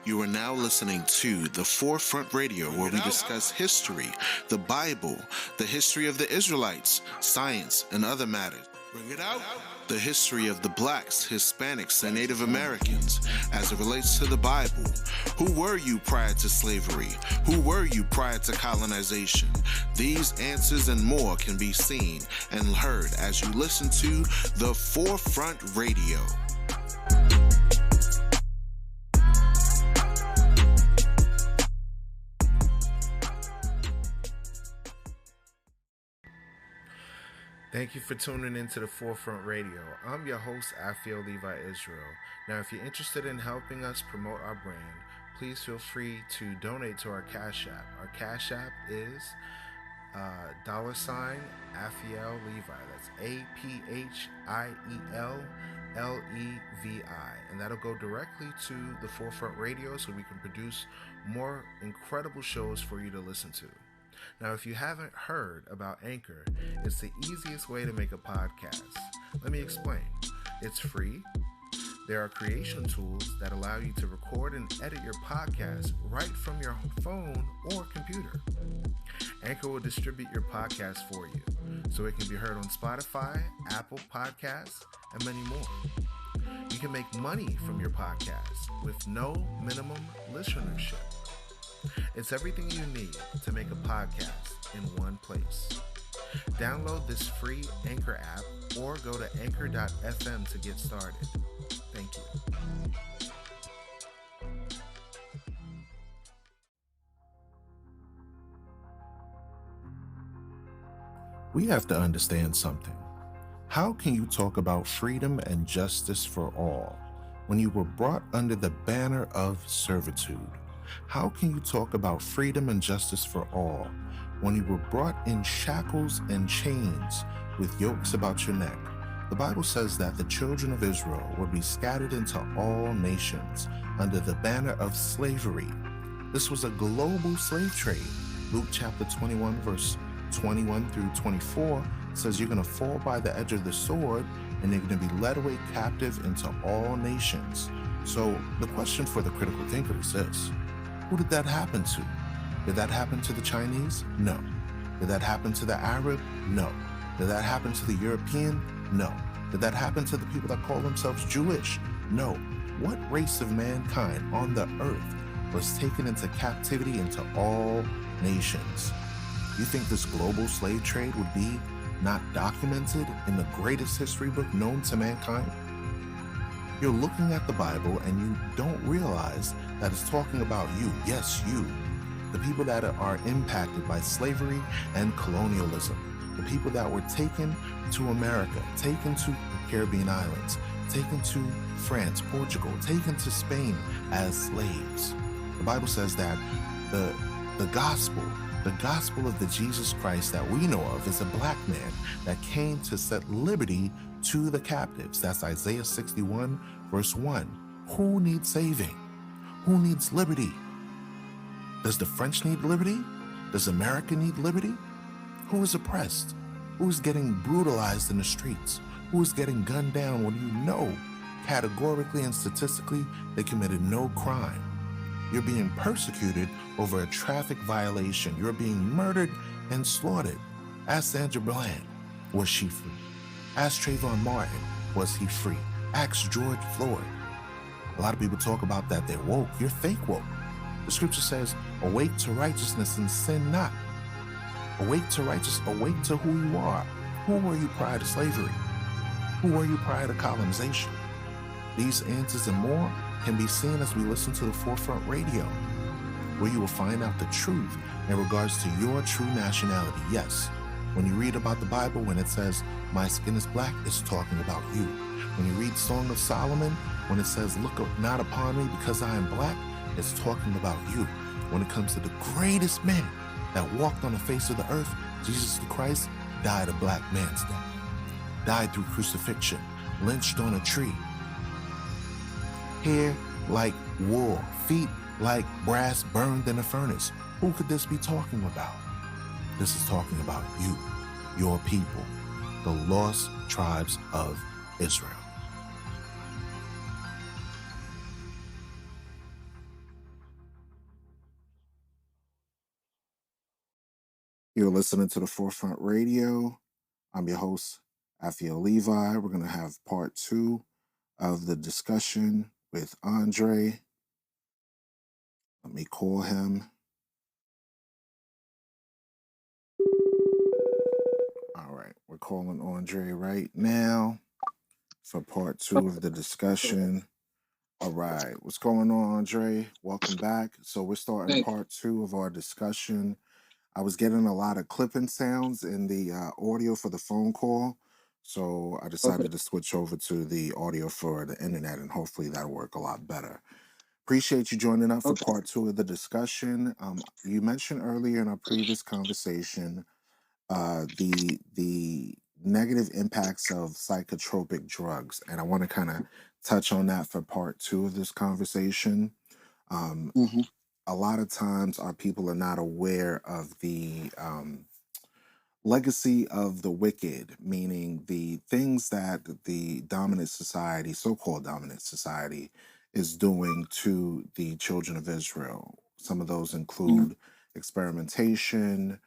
You are now listening to The Forefront Radio, where we discuss history, the Bible, the history of the Israelites, science, and other matters. Bring it out. The history of the blacks, Hispanics, and Native Americans as it relates to the Bible. Who were you prior to slavery? Who were you prior to colonization? These answers and more can be seen and heard as you listen to The Forefront Radio. Thank you for tuning into the Forefront Radio. I'm your host, Afiel Levi Israel. Now, if you're interested in helping us promote our brand, please feel free to donate to our Cash App. Our Cash App is $Afiel Levi. That's APHIELLEVI. And that'll go directly to the Forefront Radio so we can produce more incredible shows for you to listen to. Now, if you haven't heard about Anchor, it's the easiest way to make a podcast. Let me explain. It's free. There are creation tools that allow you to record and edit your podcast right from your phone or computer. Anchor will distribute your podcast for you, so it can be heard on Spotify, Apple Podcasts, and many more. You can make money from your podcast with no minimum listenership. It's everything you need to make a podcast in one place. Download this free Anchor app or go to anchor.fm to get started. Thank you. We have to understand something. How can you talk about freedom and justice for all when you were brought under the banner of servitude? How can you talk about freedom and justice for all when you were brought in shackles and chains with yokes about your neck? The Bible says that the children of Israel would be scattered into all nations under the banner of slavery. This was a global slave trade. Luke chapter 21, verse 21 through 24 says you're going to fall by the edge of the sword and you're going to be led away captive into all nations. So the question for the critical thinker is this: who did that happen to? Did that happen to the Chinese? No. Did that happen to the Arab? No. Did that happen to the European? No. Did that happen to the people that call themselves Jewish? No. What race of mankind on the earth was taken into captivity into all nations? You think this global slave trade would be not documented in the greatest history book known to mankind? You're looking at the Bible and you don't realize that it's talking about you. Yes, you. The people that are impacted by slavery and colonialism. The people that were taken to America, taken to the Caribbean islands, taken to France, Portugal, taken to Spain as slaves. The Bible says that the gospel of the Jesus Christ that we know of is a black man that came to set liberty to the captives. That's Isaiah 61, verse 1. Who needs saving? Who needs liberty? Does the French need liberty? Does America need liberty? Who is oppressed? Who is getting brutalized in the streets? Who is getting gunned down when you know categorically and statistically they committed no crime? You're being persecuted over a traffic violation. You're being murdered and slaughtered. Ask Sandra Bland, was she free? Ask Trayvon Martin, was he free? Ask George Floyd. A lot of people talk about that they're woke. You're fake woke. The scripture says, awake to righteousness and sin not. Awake to righteousness, awake to who you are. Who were you prior to slavery? Who were you prior to colonization? These answers and more can be seen as we listen to the Forefront Radio, where you will find out the truth in regards to your true nationality. Yes, when you read about the Bible, when it says, my skin is black, it's talking about you. When you read Song of Solomon, when it says, look not upon me because I am black, it's talking about you. When it comes to the greatest man that walked on the face of the earth, Jesus Christ died a black man's death, died through crucifixion, lynched on a tree, hair like wool, feet like brass burned in a furnace. Who could this be talking about? This is talking about you, your people, the lost tribes of Israel. You're listening to the Forefront Radio. I'm your host, Afio Levi. We're going to have part two of the discussion with Andre. Let me call him. All right, we're calling Andre right now for part two of the discussion. All right, what's going on, Andre? Welcome back. So, we're starting Thank part two of our discussion. I was getting a lot of clipping sounds in the audio for the phone call. So I you. Okay. decided to switch over to the audio for the internet, and hopefully that'll work a lot better. Appreciate you joining up for Okay. part two of the discussion. You mentioned earlier in our previous conversation the negative impacts of psychotropic drugs, and I want to kind of touch on that for part two of this conversation. Um, hmm a lot of times, our people are not aware of the legacy of the wicked, meaning the things that the dominant society, so-called dominant society, is doing to the children of Israel. Some of those include experimentation,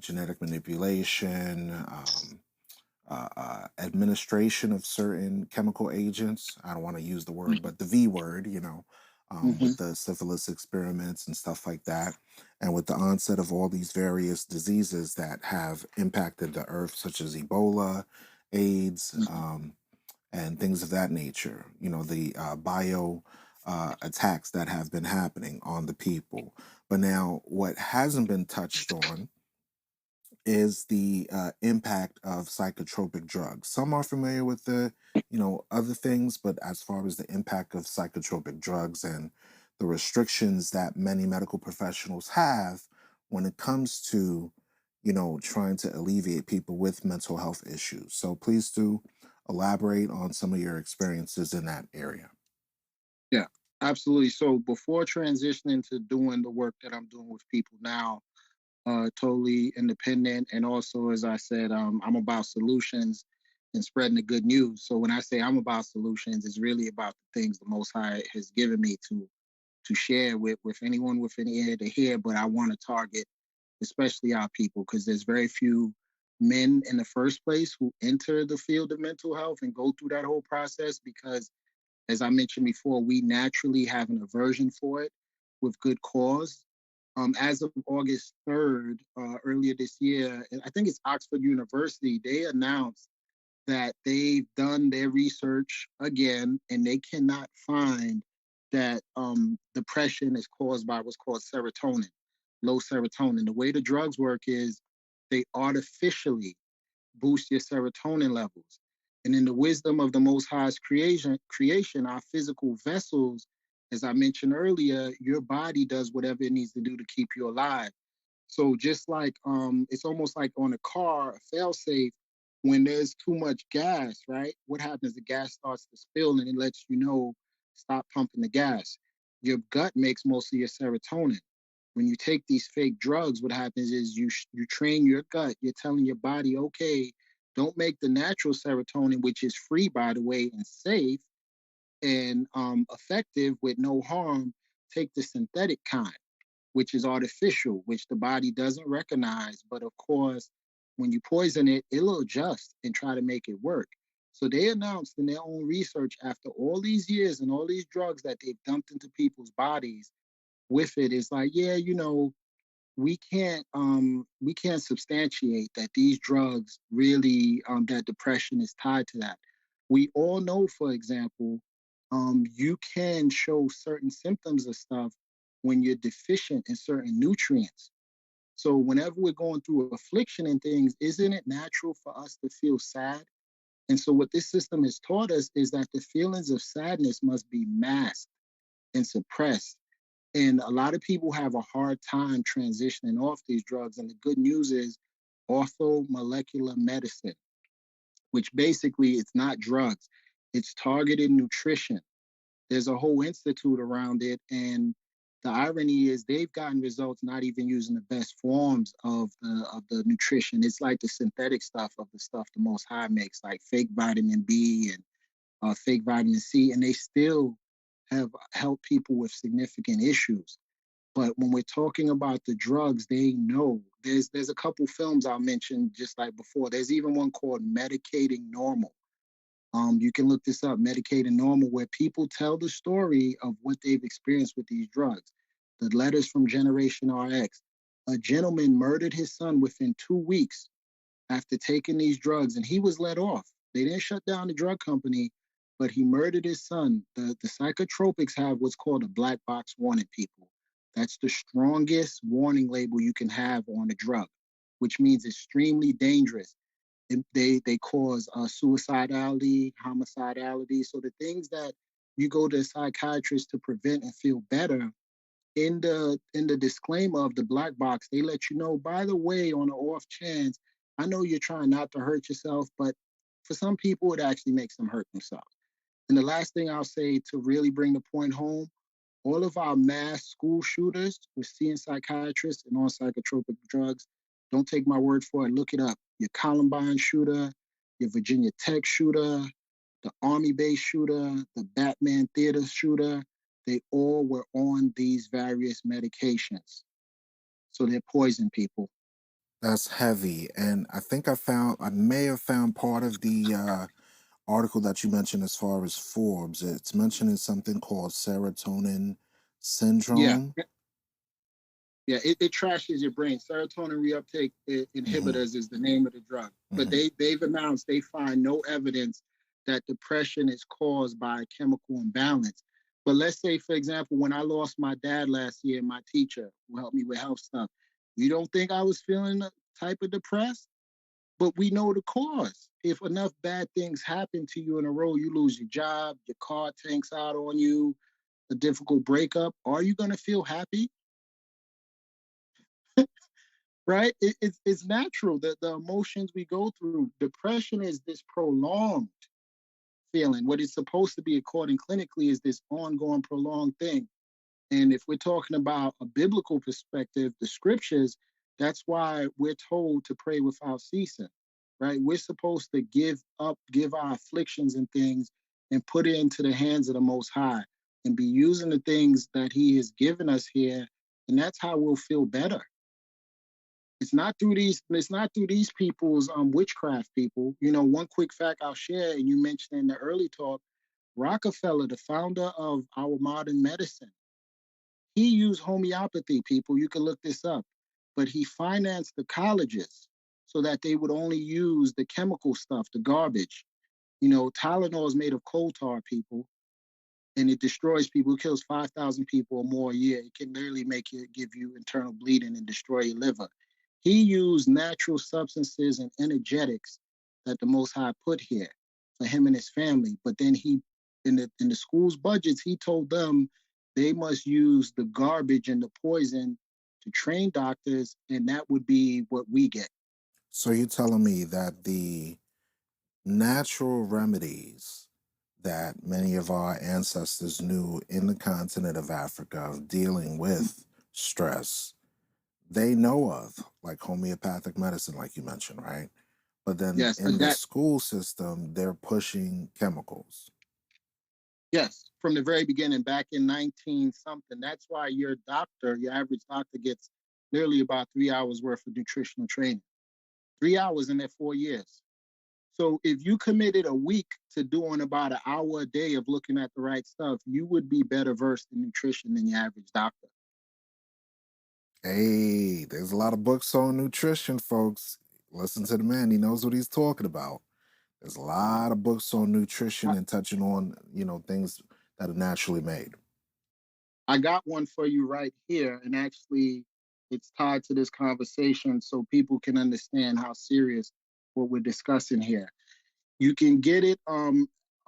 genetic manipulation, administration of certain chemical agents. I don't want to use the word, but the V word, hmm with the syphilis experiments and stuff like that. And with the onset of all these various diseases that have impacted the earth, such as Ebola, AIDS, and things of that nature, the bio attacks that have been happening on the people. But now, what hasn't been touched on is the impact of psychotropic drugs. Some are familiar with the, other things, but as far as the impact of psychotropic drugs and the restrictions that many medical professionals have when it comes to, trying to alleviate people with mental health issues. So please do elaborate on some of your experiences in that area. Yeah, absolutely. So before transitioning to doing the work that I'm doing with people now, totally independent. And also, as I said, I'm about solutions and spreading the good news. So when I say I'm about solutions, it's really about the things the Most High has given me to share with anyone with an ear to hear. But I want to target especially our people because there's very few men in the first place who enter the field of mental health and go through that whole process because as I mentioned before, we naturally have an aversion for it with good cause. As of August 3rd, earlier this year, I think it's Oxford University, they announced that they've done their research again and they cannot find that depression is caused by what's called serotonin, low serotonin. The way the drugs work is they artificially boost your serotonin levels. And in the wisdom of the Most High's creation, our physical vessels, as I mentioned earlier, your body does whatever it needs to do to keep you alive. So just like it's almost like on a car, a fail-safe, when there's too much gas, right? What happens? The gas starts to spill and it lets you know, stop pumping the gas. Your gut makes most of your serotonin. When you take these fake drugs, what happens is you train your gut. You're telling your body, okay, don't make the natural serotonin, which is free, by the way, and safe and effective with no harm. Take the synthetic kind, which is artificial, which the body doesn't recognize. But of course, when you poison it, it'll adjust and try to make it work. So they announced in their own research after all these years and all these drugs that they've dumped into people's bodies with it, it's like, yeah, we can't substantiate that these drugs really that depression is tied to that. We all know, for example, you can show certain symptoms of stuff when you're deficient in certain nutrients. So whenever we're going through affliction and things, isn't it natural for us to feel sad? And so what this system has taught us is that the feelings of sadness must be masked and suppressed. And a lot of people have a hard time transitioning off these drugs. And the good news is orthomolecular medicine, which basically it's not drugs, it's targeted nutrition. There's a whole institute around it. And the irony is they've gotten results not even using the best forms of the nutrition. It's like the synthetic stuff of the stuff the Most High makes, like fake vitamin B and fake vitamin C, and they still have helped people with significant issues. But when we're talking about the drugs, they know. There's a couple films I'll mention just like before. There's even one called Medicating Normal. You can look this up, Medicated Normal, where people tell the story of what they've experienced with these drugs. The letters from Generation RX. A gentleman murdered his son within 2 weeks after taking these drugs, and he was let off. They didn't shut down the drug company, but he murdered his son. The psychotropics have what's called a black box warning, people. That's the strongest warning label you can have on a drug, which means extremely dangerous. They cause suicidality, homicidality. So the things that you go to a psychiatrist to prevent and feel better, in the disclaimer of the black box, they let you know, by the way, on the off chance, I know you're trying not to hurt yourself, but for some people, it actually makes them hurt themselves. And the last thing I'll say to really bring the point home, all of our mass school shooters, we're seeing psychiatrists and on psychotropic drugs. Don't take my word for it. Look it up. Your Columbine shooter, your Virginia Tech shooter, the Army base shooter, the Batman theater shooter, they all were on these various medications. So they're poison people. That's heavy. And I may have found part of the article that you mentioned as far as Forbes. It's mentioning something called serotonin Yeah, syndrome. yeah, it trashes your brain. Serotonin reuptake Hmm. inhibitors is the name of the drug. But Hmm. they've announced they find no evidence that depression is caused by a chemical imbalance. But let's say, for example, when I lost my dad last year, my teacher who helped me with health stuff, you don't think I was feeling a type of depressed? But we know the cause. If enough bad things happen to you in a row, you lose your job, your car tanks out on you, a difficult breakup, are you going to feel happy? Right? It's natural that the emotions we go through, depression is this prolonged feeling. What it's supposed to be, according clinically, is this ongoing, prolonged thing. And if we're talking about a biblical perspective, the scriptures, that's why we're told to pray without ceasing, right? We're supposed to give our afflictions and things and put it into the hands of the Most High and be using the things that He has given us here. And that's how we'll feel better. It's not through these people's witchcraft people. One quick fact I'll share, and you mentioned in the early talk, Rockefeller, the founder of our modern medicine, he used homeopathy, people. You can look this up. But he financed the colleges so that they would only use the chemical stuff, the garbage. Tylenol is made of coal tar, people, and it destroys people. It kills 5,000 people or more a year. It can literally give you internal bleeding and destroy your liver. He used natural substances and energetics that the Most High put here for him and his family. But then in the school's budgets, he told them they must use the garbage and the poison to train doctors, and that would be what we get. So you're telling me that the natural remedies that many of our ancestors knew in the continent of Africa of dealing with stress, they know of, like homeopathic medicine, like you mentioned, right? But then Yes, in the that school system, they're pushing chemicals. yes, from the very beginning, back in 19 something. That's why your average doctor gets literally about 3 hours worth of nutritional training. 3 hours in their 4 years. So if you committed a week to doing about an hour a day of looking at the right stuff, you would be better versed in nutrition than your average doctor. Hey, there's a lot of books on nutrition, folks. Listen to the man, he knows what he's talking about. There's a lot of books on nutrition I, and touching on, things that are naturally made. I got one for you right here, and actually, it's tied to this conversation so people can understand how serious what we're discussing here. You can get it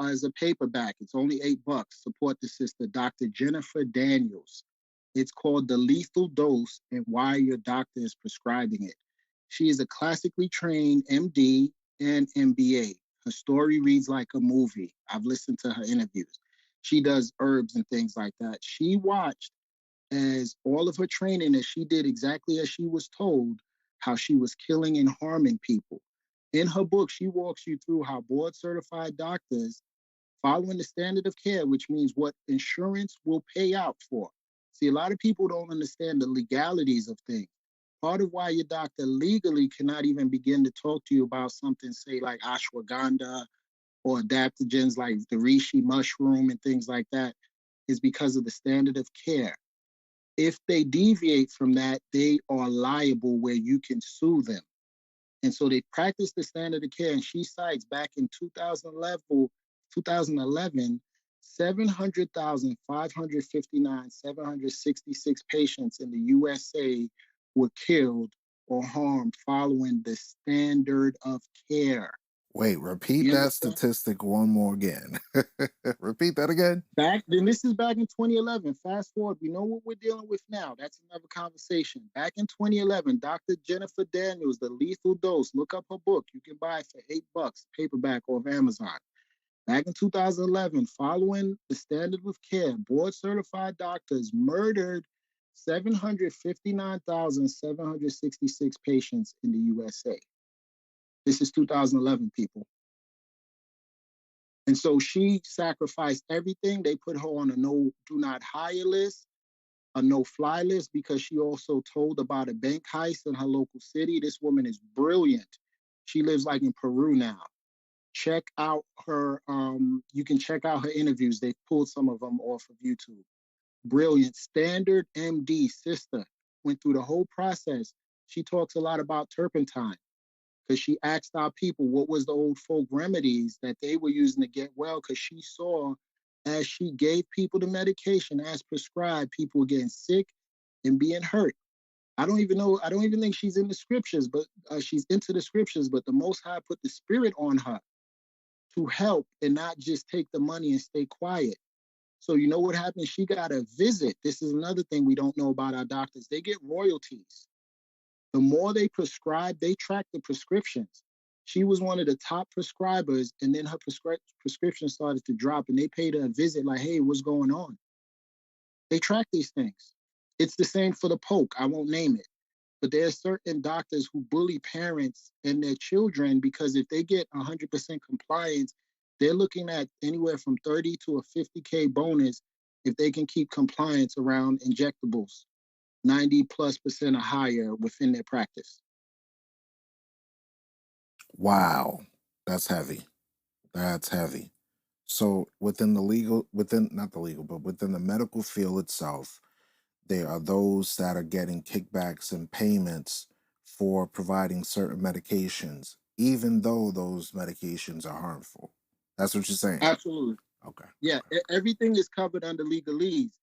as a paperback. It's only $8. Support the sister, Dr. Jennifer Daniels. It's called The Lethal Dose and Why Your Doctor is Prescribing It. She is a classically trained MD and MBA. Her story reads like a movie. I've listened to her interviews. She does herbs and things like that. She watched as all of her training, as she did exactly as she was told, how she was killing and harming people. In her book, she walks you through how board certified doctors, following the standard of care, which means what insurance will pay out for, See, a lot of people don't understand the legalities of things. Part of why your doctor legally cannot even begin to talk to you about something, say, like ashwagandha or adaptogens like the reishi mushroom and things like that, is because of the standard of care. If they deviate from that, they are liable where you can sue them. And so they practice the standard of care. And she cites back in 2011 700,559, 766 patients in the USA were killed or harmed following the standard of care. Wait, repeat You that understand? statistic one more again. Repeat that again. Back then, this is back in 2011. Fast forward, we know what we're dealing with now. That's another conversation. Back in 2011, Dr. Jennifer Daniels, The Lethal Dose, look up her book. You can buy it for $8, paperback off Amazon. Back in 2011, following the standard of care, board certified doctors murdered 759,766 patients in the USA. This is 2011, people. And so she sacrificed everything. They put her on a no do not hire list, a no fly list, because she also told about a bank heist in her local city. This woman is brilliant. She lives like in Peru now. Check out her, you can check out her interviews. They pulled some of them off of YouTube. Brilliant. Standard MD sister went through the whole process. She talks a lot about turpentine because she asked our people what was the old folk remedies that they were using to get well, because she saw as she gave people the medication as prescribed, people were getting sick and being hurt. I don't even know, I don't even think she's in the scriptures, but she's into the scriptures, but the Most High put the spirit on her to help and not just take the money and stay quiet. So you know what happened? She got a visit. This is another thing we don't know about our doctors. They get royalties. The more they prescribe, they track the prescriptions. She was one of the top prescribers, and then her prescription started to drop, and they paid her a visit like, hey, what's going on? They track these things. It's the same for the Pope. I won't name it. But there are certain doctors who bully parents and their children because if they get 100% compliance, they're looking at anywhere from 30 to a 50K bonus if they can keep compliance around injectables, 90+% or higher within their practice. Wow, that's heavy. That's heavy. So within the legal, within not the legal, but within the medical field itself, there are those that are getting kickbacks and payments for providing certain medications, even though those medications are harmful. That's what you're saying. Absolutely. Okay. Yeah, Okay. everything is covered under legalese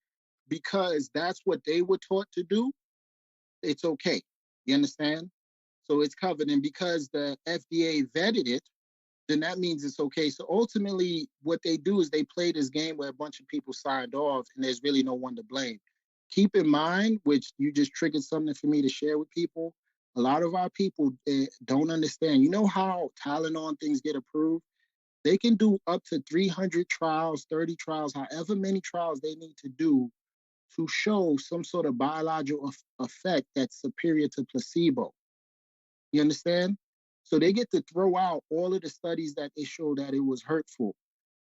because that's what they were taught to do. It's okay. You understand? So it's covered. And because the FDA vetted it, then that means it's okay. So ultimately, what they do is they play this game where a bunch of people signed off and there's really no one to blame. Keep in mind, which you just triggered something for me to share with people. A lot of our people don't understand. You know how Tylenol and things get approved? They can do up to 300 trials, 30 trials, however many trials they need to do to show some sort of biological effect that's superior to placebo. You understand? So they get to throw out all of the studies that they show that it was hurtful.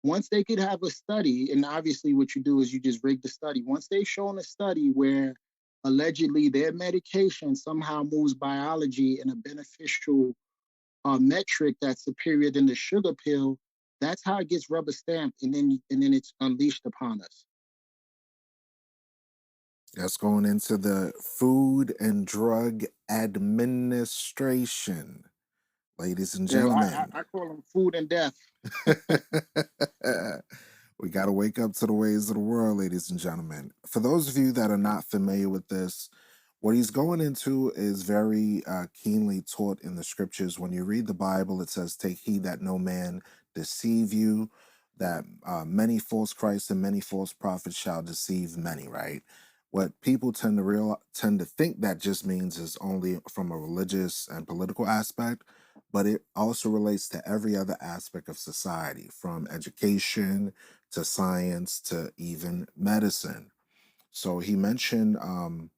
Once they could have a study, and obviously what you do is you just rig the study. Once they've shown a study where allegedly their medication somehow moves biology in a beneficial metric that's superior than the sugar pill, that's how it gets rubber stamped, and then it's unleashed upon us. That's going into the Food and Drug Administration, ladies and Yeah, gentlemen. I call them food and death. We got to wake up to the ways of the world, ladies and gentlemen. For those of you that are not familiar with this, what he's going into is very keenly taught in the scriptures. When you read the Bible, it says, "Take heed that no man deceive you, that many false Christs and many false prophets shall deceive many." Right? What people tend to think that just means is only from a religious and political aspect, but it also relates to every other aspect of society, from education to science to even medicine. So he mentioned the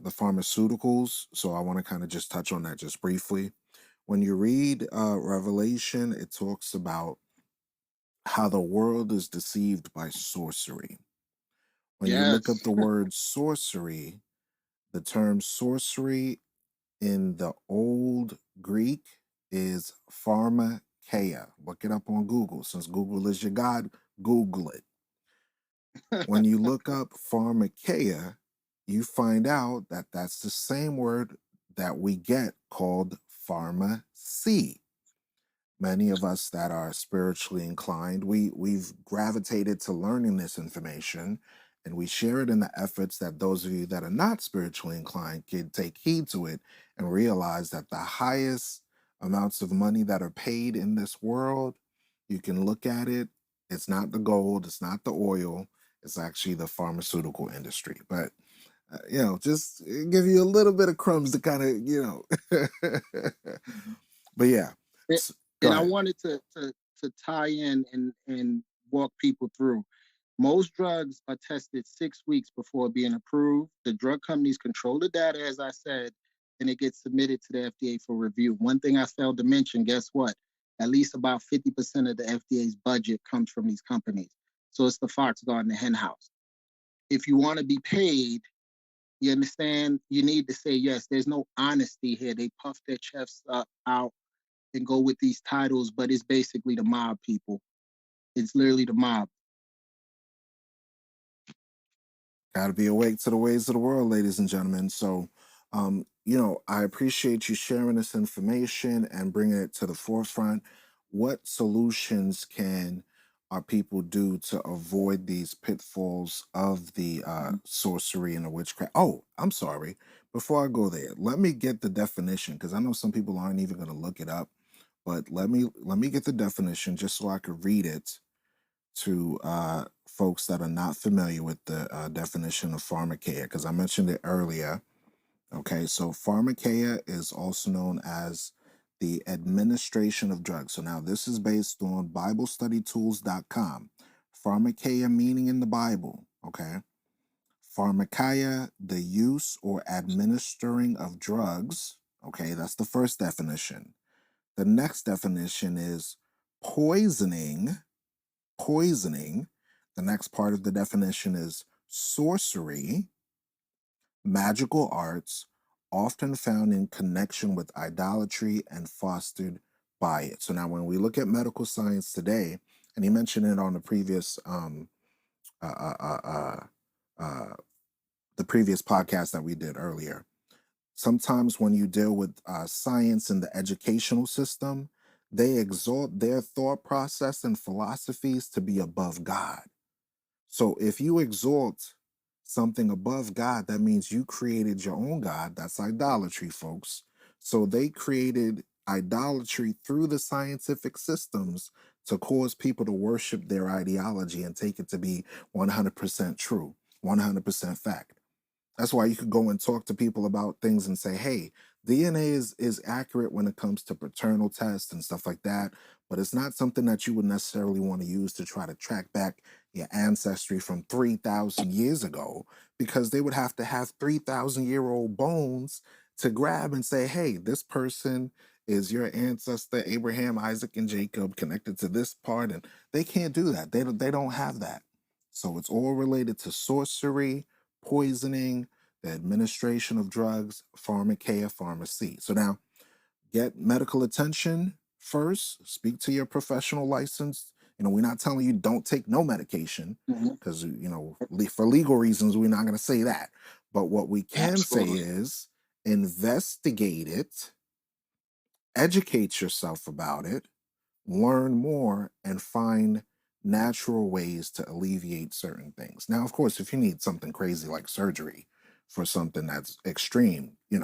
pharmaceuticals. So I want to kind of just touch on that just briefly. When you read Revelation, it talks about how the world is deceived by sorcery. When you look up Yes. the word sorcery, the term sorcery in the old Greek is pharmakeia. Look it up on Google. Since Google is your God, Google it. When you look up pharmakeia, you find out that that's the same word that we get called pharmacy. Many of us that are spiritually inclined, we've gravitated to learning this information, and we share it in the efforts that those of you that are not spiritually inclined can take heed to it and realize that the highest amounts of money that are paid in this world, you can look at it, it's not the gold, it's not the oil, it's actually the pharmaceutical industry. But just give you a little bit of crumbs to kind of, but yeah. And Go I ahead. wanted to tie in and walk people through. Most drugs are tested 6 weeks before being approved. The drug companies control the data, as I said, and it gets submitted to the FDA for review. One thing I failed to mention, guess what? At least about 50% of the FDA's budget comes from these companies. So it's the fox guarding the hen house. If you want to be paid, you understand, you need to say yes. There's no honesty here. They puff their chests out and go with these titles, but it's basically the mob, people. It's literally the mob. Got to be awake to the ways of the world, ladies and gentlemen. So, I appreciate you sharing this information and bringing it to the forefront. What solutions can our people do to avoid these pitfalls of the sorcery and the witchcraft? Oh, I'm sorry. Before I go there, let me get the definition because I know some people aren't even going to look it up. But let me get the definition just so I could read it to folks that are not familiar with the definition of pharmakeia, because I mentioned it earlier. Okay, so pharmakeia is also known as the administration of drugs. So now this is based on BibleStudyTools.com. Pharmakeia meaning in the Bible. Okay, pharmakeia, the use or administering of drugs. Okay, that's the first definition. The next definition is poisoning. Poisoning. The next part of the definition is sorcery, magical arts, often found in connection with idolatry and fostered by it. So now, when we look at medical science today, and he mentioned it on uh, uh, uh, uh, uh, the previous podcast that we did earlier. Sometimes when you deal with science in the educational system, they exalt their thought process and philosophies to be above God. So if you exalt something above God, that means you created your own God. That's idolatry, folks. So they created idolatry through the scientific systems to cause people to worship their ideology and take it to be 100% true, 100% fact. That's why you could go and talk to people about things and say, hey, DNA is accurate when it comes to paternal tests and stuff like that, but it's not something that you would necessarily want to use to try to track back your ancestry from 3,000 years ago, because they would have to have 3,000-year-old bones to grab and say, hey, this person is your ancestor, Abraham, Isaac, and Jacob, connected to this part. And they can't do that. They don't have that. So it's all related to sorcery, poisoning, the administration of drugs, pharmakeia, pharmacy. So now get medical attention first, speak to your professional license. We're not telling you don't take no medication Mhm. because, for legal reasons, we're not going to say that. But what we can say Absolutely. is investigate it, educate yourself about it, learn more, and find natural ways to alleviate certain things. Now, of course, if you need something crazy like surgery for something that's extreme, you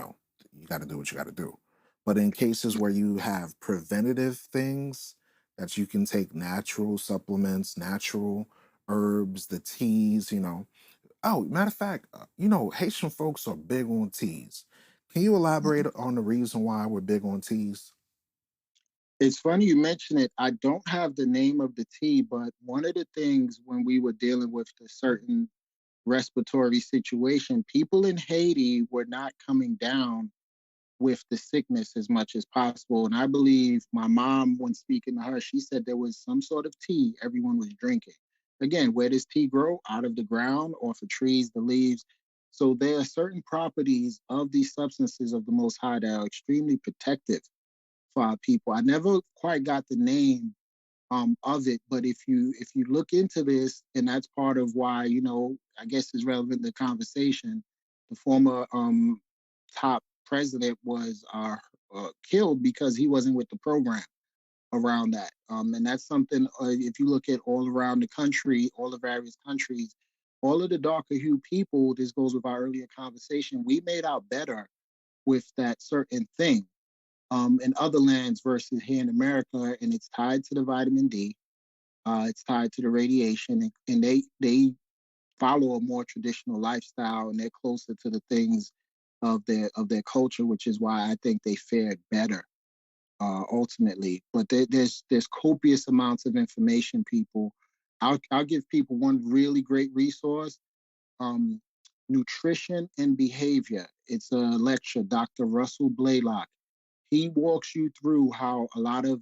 got to do what you got to do. But in cases where you have preventative things that you can take, natural supplements, natural herbs, the teas, Oh, matter of fact, Haitian folks are big on teas. Can you elaborate Mhm. on the reason why we're big on teas? It's funny you mention it. I don't have the name of the tea, but one of the things when we were dealing with the certain respiratory situation, people in Haiti were not coming down with the sickness as much as possible. And I believe my mom, when speaking to her, she said there was some sort of tea everyone was drinking. again, where does tea grow? Out of the ground, off of trees, the leaves. So there are certain properties of these substances of the Most High that are extremely protective for our people. I never quite got the name of it, but if you look into this, and that's part of why, I guess is relevant to the conversation. The former top president was killed because he wasn't with the program around that. And that's something, if you look at all around the country, all the various countries, all of the darker hued people, this goes with our earlier conversation, we made out better with that certain thing in other lands versus here in America. And it's tied to the vitamin D, it's tied to the radiation, and they follow a more traditional lifestyle, and they're closer to the things of their culture, which is why I think they fared better ultimately. But there's copious amounts of information. People, I'll give people one really great resource: um, nutrition and behavior. It's a lecture, Dr. Russell Blaylock. He walks you through how a lot of,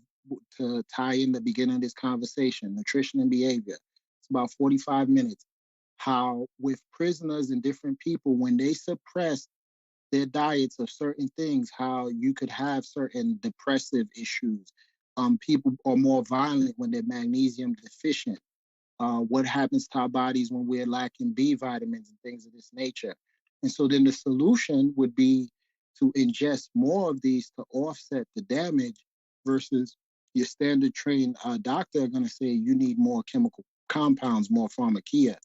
to tie in the beginning of this conversation, nutrition and behavior. It's about 45 minutes. How with prisoners and different people, when they suppress their diets of certain things, how you could have certain depressive issues. People are more violent when they're magnesium deficient. What happens to our bodies when we're lacking B vitamins and things of this nature. And so then the solution would be to ingest more of these to offset the damage versus your standard trained doctor are going to say you need more chemical compounds, more pharmakia.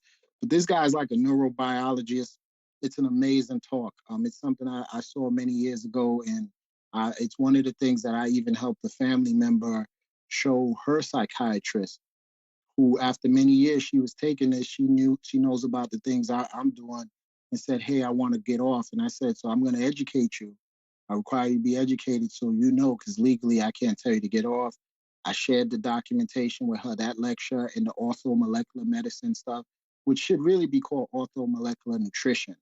But this guy's like a neurobiologist. It's an amazing talk. It's something I saw many years ago, and it's one of the things that I even helped a family member show her psychiatrist, who after many years she was taking this, she knows about the things I'm doing, and said, hey, I want to get off. And I said, so I'm going to educate you. I require you to be educated so you know, because legally I can't tell you to get off. I shared the documentation with her, that lecture and the orthomolecular medicine stuff, which should really be called orthomolecular nutrition,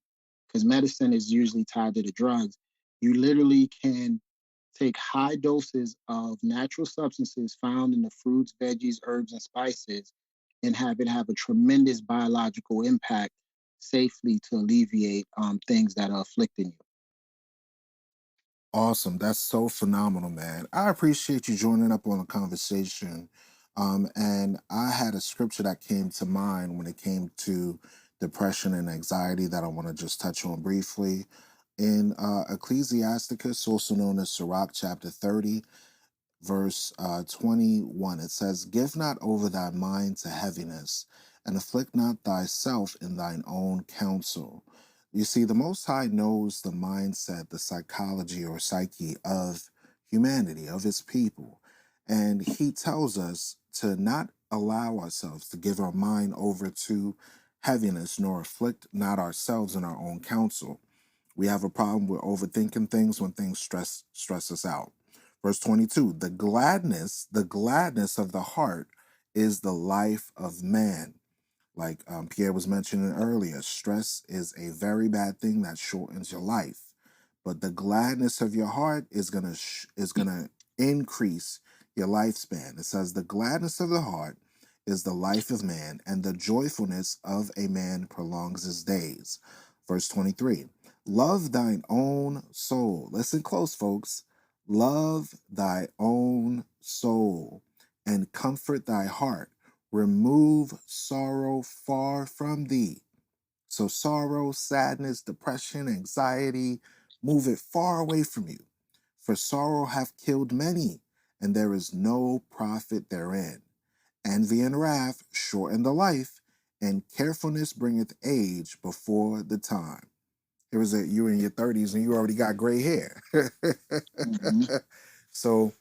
because medicine is usually tied to the drugs. You literally can take high doses of natural substances found in the fruits, veggies, herbs, and spices and have it have a tremendous biological impact safely to alleviate things that are afflicting you. Awesome. That's so phenomenal, man. I appreciate you joining up on the conversation. And I had a scripture that came to mind when it came to depression and anxiety that I want to just touch on briefly. In Ecclesiasticus, also known as Sirach chapter 30, verse 21, it says, give not over thy mind to heaviness, and afflict not thyself in thine own counsel. You see, the Most High knows the mindset, the psychology or psyche of humanity, of his people. And he tells us to not allow ourselves to give our mind over to heaviness, nor afflict not ourselves in our own counsel. We have a problem with overthinking things when things stress us out. Verse 22, the gladness of the heart is the life of man. Like Pierre was mentioning earlier, stress is a very bad thing that shortens your life. But the gladness of your heart is gonna increase your lifespan. It says the gladness of the heart is the life of man, and the joyfulness of a man prolongs his days. Verse 23. Love thine own soul. Listen close, folks. Love thy own soul and comfort thy heart. Remove sorrow far from thee. So, sorrow, sadness, depression, anxiety, move it far away from you. For sorrow hath killed many, and there is no profit therein. Envy and wrath shorten the life, and carefulness bringeth age before the time. Here is it, you're in your 30s and you already got gray hair. Mm-hmm. So,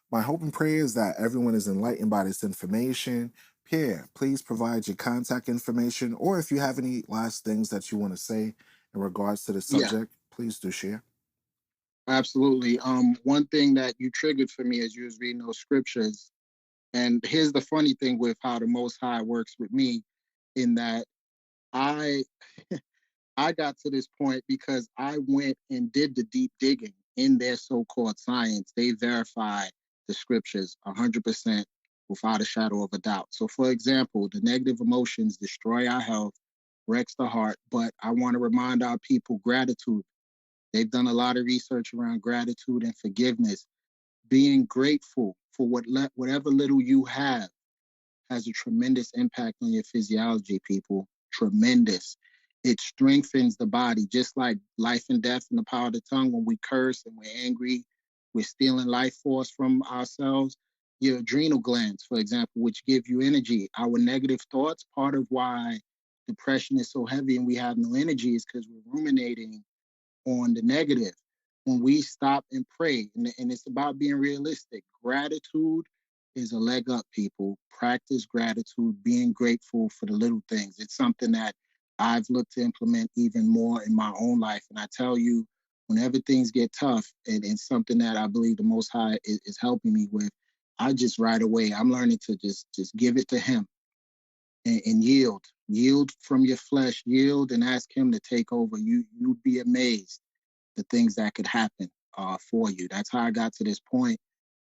my hope and prayer is that everyone is enlightened by this information. Pierre, please provide your contact information, or if you have any last things that you want to say in regards to the Yeah, subject, please do share. absolutely. One thing that you triggered for me as you was reading those scriptures, and here's the funny thing with how the Most High works with me, in that I I got to this point because I went and did the deep digging in their so-called science. They verified the scriptures 100%. without a shadow of a doubt. So, for example, the negative emotions destroy our health, wrecks the heart. But I want to remind our people gratitude. They've done a lot of research around gratitude and forgiveness. Being grateful for whatever little you have has a tremendous impact on your physiology, people. Tremendous. It strengthens the body, just like life and death in the power of the tongue. When we curse and we're angry, we're stealing life force from ourselves. Your adrenal glands, for example, which give you energy. Our negative thoughts, part of why depression is so heavy and we have no energy is because we're ruminating on the negative. When we stop and pray, and it's about being realistic, gratitude is a leg up, people. Practice gratitude, being grateful for the little things. It's something that I've looked to implement even more in my own life. And I tell you, whenever things get tough, and it's something that I believe the Most High is helping me with, I just right away, I'm learning to just give it to Him and yield. Yield from your flesh, yield and ask Him to take over. You'd be amazed the things that could happen for you. That's how I got to this point.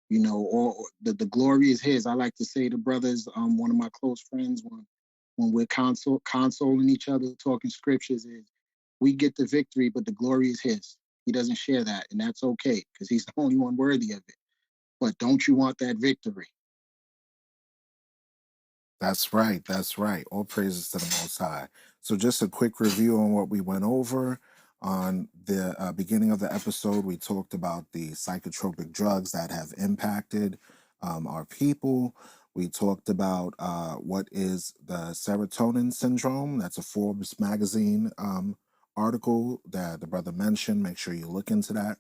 You know, or the glory is His. I like to say to brothers, one of my close friends, when we're consoling each other, talking scriptures, is we get the victory, but the glory is His. He doesn't share that, and that's okay because He's the only one worthy of it. But don't you want that victory? That's right. That's right. All praises to the Most High. So, just a quick review on what we went over. On the beginning of the episode, we talked about the psychotropic drugs that have impacted our people. We talked about what is the serotonin syndrome. That's a Forbes magazine article that the brother mentioned. Make sure you look into that.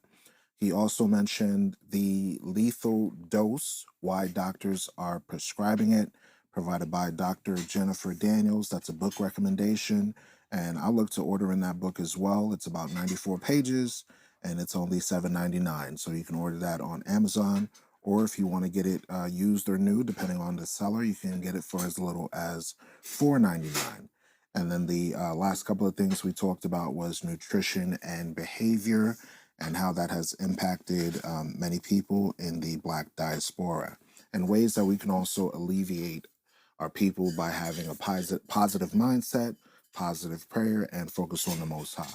He also mentioned the lethal dose, why doctors are prescribing it, provided by Dr. Jennifer Daniels. That's a book recommendation. And I'll look to order in that book as well. It's about 94 pages and it's only $7.99. So you can order that on Amazon. Or if you want to get it used or new, depending on the seller, you can get it for as little as $4.99. And then the last couple of things we talked about was nutrition and behavior and how that has impacted many people in the Black diaspora, and ways that we can also alleviate our people by having a positive mindset, positive prayer, and focus on the Most High.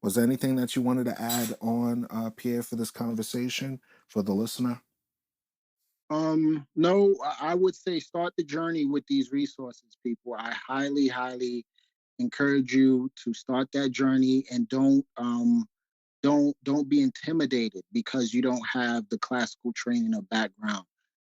Was there anything that you wanted to add on, Pierre, for this conversation for the listener? No, I would say start the journey with these resources, people. I highly, highly encourage you to start that journey and don't be intimidated because you don't have the classical training or background.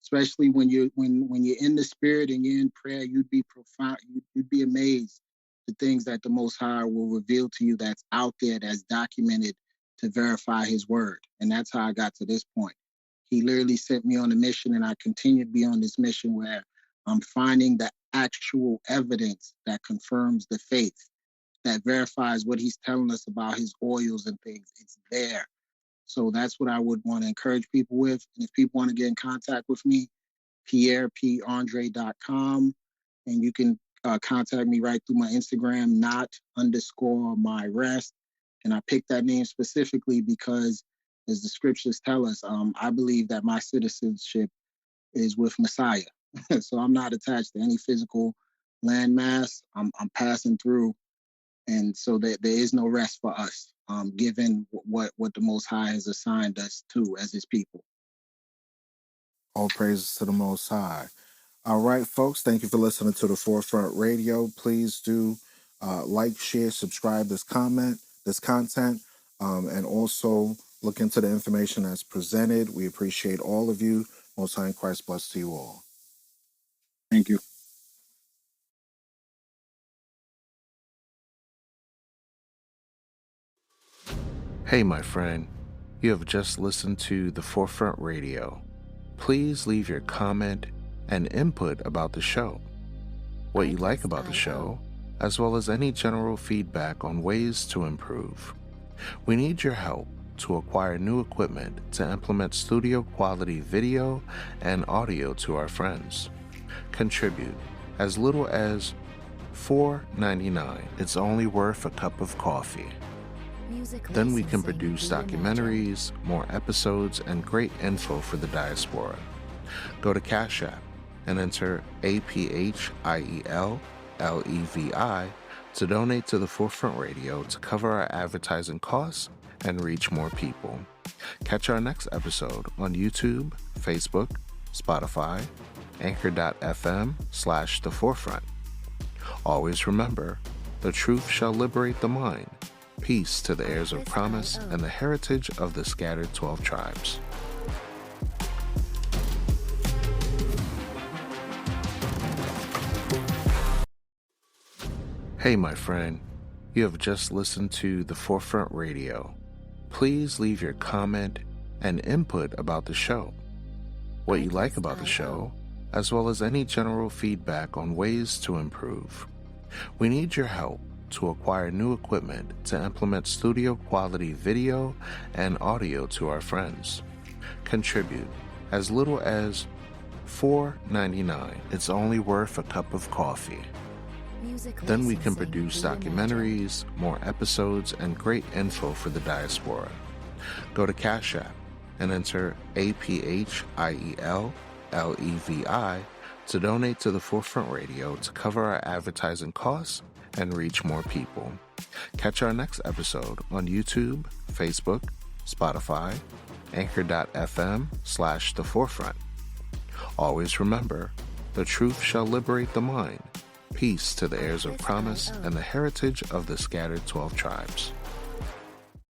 Especially when you're in the spirit and you're in prayer, you'd be profound. You'd be amazed the things that the Most High will reveal to you that's out there, that's documented to verify His word. And that's how I got to this point. He literally sent me on a mission, and I continue to be on this mission where I'm finding the actual evidence that confirms the faith, that verifies what He's telling us about His oils and things. It's there. So that's what I would want to encourage people with. And if people want to get in contact with me, pierrepandre.com. And you can contact me right through my Instagram, not_my rest. And I picked that name specifically because, as the scriptures tell us, I believe that my citizenship is with Messiah. So I'm not attached to any physical landmass. I'm passing through. And so there is no rest for us, given what the Most High has assigned us to as His people. All praises to the Most High. All right, folks, thank you for listening to the Forefront Radio. Please do like, share, subscribe this content, and also look into the information that's presented. We appreciate all of you. Most High in Christ bless to you all. Thank you. Hey, my friend, you have just listened to the Forefront Radio. Please leave your comment and input about the show, what you like about the show, as well as any general feedback on ways to improve. We need your help to acquire new equipment to implement studio quality video and audio to our friends. Contribute as little as $4.99. It's only worth a cup of coffee. Then we can produce documentaries, more episodes, and great info for the diaspora. Go to Cash App, and enter APHIELLEVI to donate to the Forefront Radio to cover our advertising costs and reach more people. Catch our next episode on YouTube, Facebook, Spotify, Anchor.fm/The Forefront. Always remember, the truth shall liberate the mind. Peace to the heirs of promise and the heritage of the scattered 12 tribes. Hey, my friend, you have just listened to The Forefront Radio. Please leave your comment and input about the show, what you like about the show, as well as any general feedback on ways to improve. We need your help to acquire new equipment to implement studio quality video and audio to our friends. Contribute as little as $4.99. It's only worth a cup of coffee. Then we can produce documentaries, more episodes, and great info for the diaspora. Go to Cash App and enter APHIELLEVI to donate to the Forefront Radio to cover our advertising costs and reach more people. Catch our next episode on YouTube, Facebook, Spotify, Anchor.fm/The Forefront. Always remember, the truth shall liberate the mind. Peace to the heirs of promise and the heritage of the scattered 12 tribes.